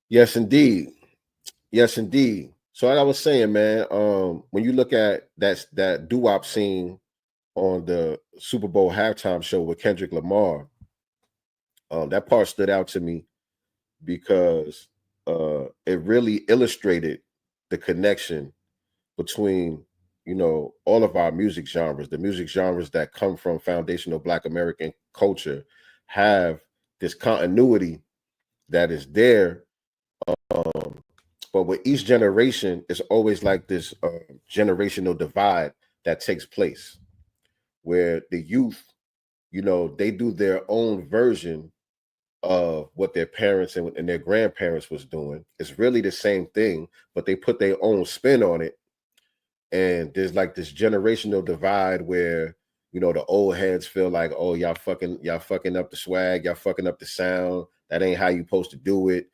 Yes, indeed. Yes, indeed. So like I was saying, man, when you look at that doo-wop scene on the Super Bowl halftime show with Kendrick Lamar, that part stood out to me because it really illustrated the connection between all of our music genres. The music genres that come from foundational Black American culture have this continuity that is there, um, but with each generation, it's always like this generational divide that takes place where the youth, they do their own version of what their parents and their grandparents was doing. It's really the same thing, but they put their own spin on it. And there's like this generational divide where the old heads feel like, oh, y'all fucking up the swag, y'all fucking up the sound. That ain't how you supposed to do it.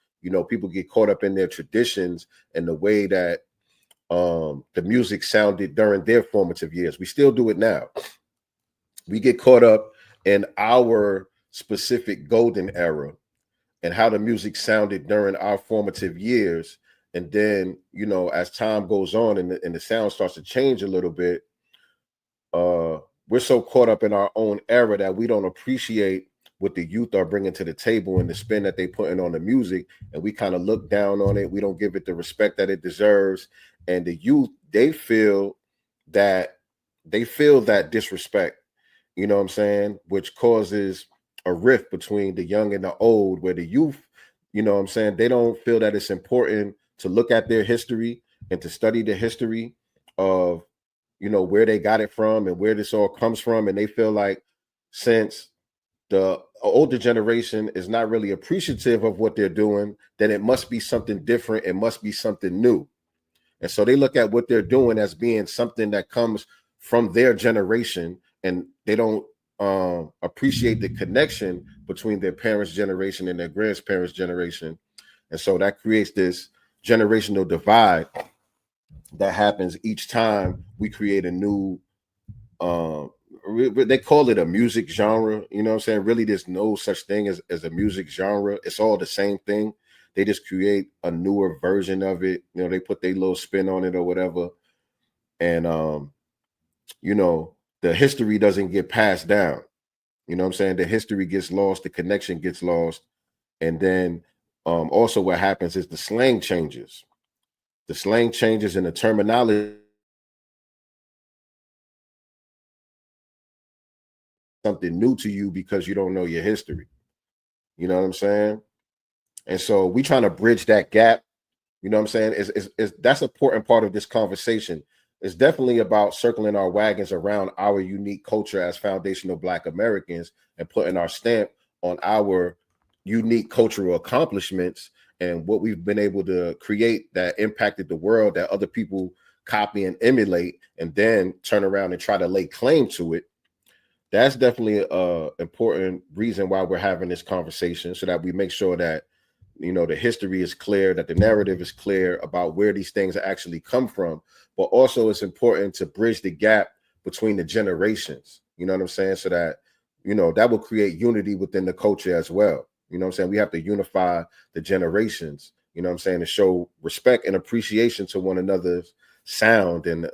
People get caught up in their traditions and the way that the music sounded during their formative years. We still do it now. We get caught up in our specific golden era and how the music sounded during our formative years. And then, as time goes on and the sound starts to change a little bit, we're so caught up in our own era that we don't appreciate what the youth are bringing to the table and the spin that they putting on the music. And we kind of look down on it. We don't give it the respect that it deserves. And the youth, they feel that disrespect, you know what I'm saying? Which causes a rift between the young and the old, where the youth, you know what I'm saying, they don't feel that it's important to look at their history and to study the history of, where they got it from and where this all comes from. And they feel like since the older generation is not really appreciative of what they're doing, then it must be something different. It must be something new. And so they look at what they're doing as being something that comes from their generation, and they don't appreciate the connection between their parents' generation and their grandparents' generation. And so that creates this generational divide that happens each time we create a new they call it a music genre, you know what I'm saying? Really, there's no such thing as a music genre. It's all the same thing. They just create a newer version of it. They put their little spin on it or whatever. And the history doesn't get passed down. You know what I'm saying? The history gets lost, the connection gets lost. And then also what happens is the slang changes. The slang changes and the terminology something new to you because you don't know your history. You know what I'm saying? And so we trying to bridge that gap. You know what I'm saying? That's an important part of this conversation. It's definitely about circling our wagons around our unique culture as foundational Black Americans and putting our stamp on our unique cultural accomplishments and what we've been able to create that impacted the world that other people copy and emulate and then turn around and try to lay claim to it. That's definitely a important reason why we're having this conversation, so that we make sure that the history is clear, that the narrative is clear about where these things actually come from. But also it's important to bridge the gap between the generations, you know what I'm saying? So that, that will create unity within the culture as well. You know what I'm saying? We have to unify the generations, you know what I'm saying, to show respect and appreciation to one another's sound and